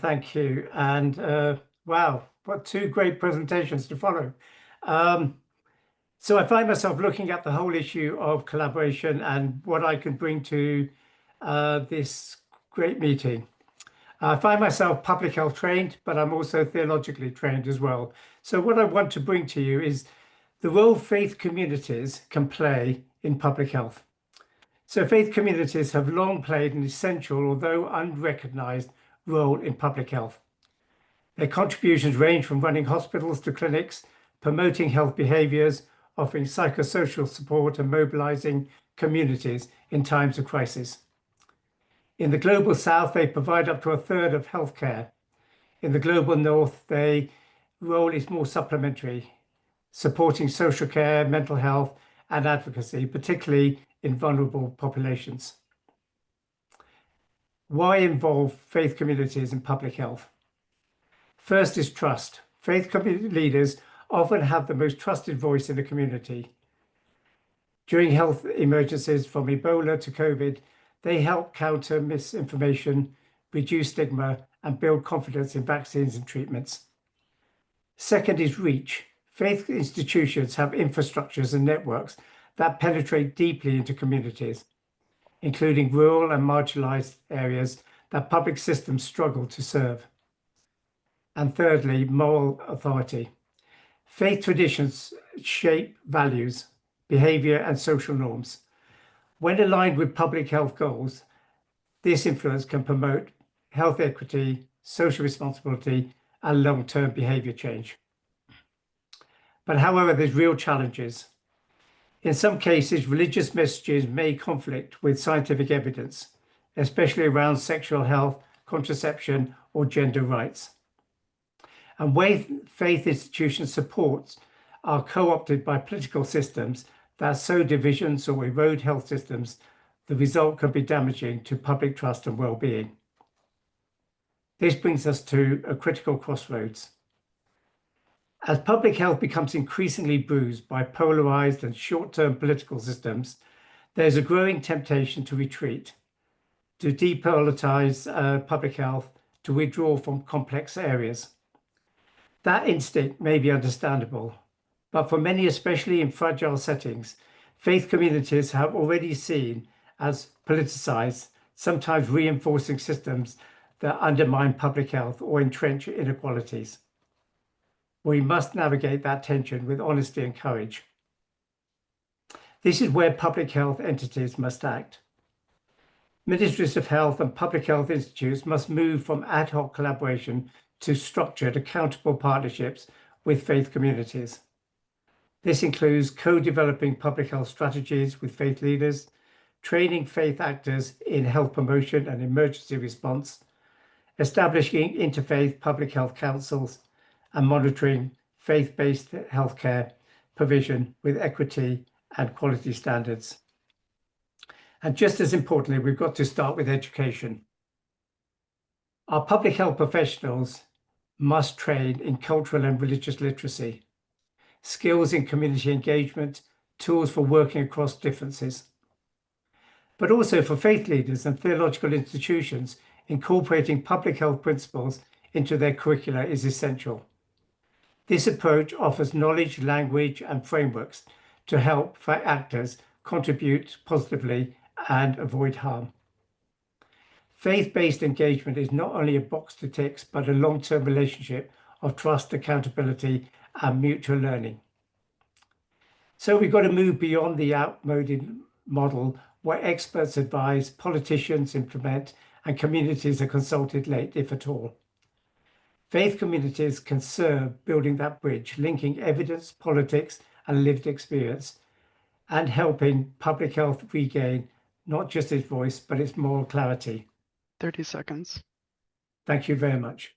Thank you. And wow, what two great presentations to follow. Um, so I find myself looking at the whole issue of collaboration and what I can bring to this great meeting. I find myself public health trained, but I'm also theologically trained as well. So what I want to bring to you is the role faith communities can play in public health. So faith communities have long played an essential, although unrecognized, role in public health. Their contributions range from running hospitals to clinics, promoting health behaviours, offering psychosocial support, and mobilising communities in times of crisis. In the global south, they provide up to a third of healthcare. In the global north, their role is more supplementary, supporting social care, mental health, and advocacy, particularly in vulnerable populations. Why involve faith communities in public health? First is trust. Faith community leaders often have the most trusted voice in the community. During health emergencies from Ebola to COVID, they help counter misinformation, reduce stigma, and build confidence in vaccines and treatments. Second is reach. Faith institutions have infrastructures and networks that penetrate deeply into communities, including rural and marginalized areas that public systems struggle to serve. And thirdly, moral authority. Faith traditions shape values, behavior, and social norms. When aligned with public health goals, this influence can promote health equity, social responsibility, and long-term behavior change. But however, there's real challenges. In some cases, religious messages may conflict with scientific evidence, especially around sexual health, contraception, or gender rights. And when faith institution supports are co-opted by political systems that sow divisions or erode health systems, the result can be damaging to public trust and well-being. This brings us to a critical crossroads. As public health becomes increasingly bruised by polarized and short-term political systems, there's a growing temptation to retreat, to depoliticize public health, to withdraw from complex areas. That instinct may be understandable, but for many, especially in fragile settings, faith communities have already seen as politicized, sometimes reinforcing systems that undermine public health or entrench inequalities. We must navigate that tension with honesty and courage. This is where public health entities must act. Ministries of health and public health institutes must move from ad hoc collaboration to structured, accountable partnerships with faith communities. This includes co-developing public health strategies with faith leaders, training faith actors in health promotion and emergency response, establishing interfaith public health councils, and monitoring faith-based healthcare provision with equity and quality standards. And just as importantly, we've got to start with education. Our public health professionals must train in cultural and religious literacy, skills in community engagement, tools for working across differences. But also for faith leaders and theological institutions, incorporating public health principles into their curricula is essential. This approach offers knowledge, language, and frameworks to help actors contribute positively and avoid harm. Faith-based engagement is not only a box to tick, but a long-term relationship of trust, accountability, and mutual learning. So we've got to move beyond the outmoded model where experts advise, politicians implement, and communities are consulted late, if at all. Faith communities can serve building that bridge, linking evidence, politics, and lived experience, and helping public health regain not just its voice, but its moral clarity. 30 seconds. Thank you very much.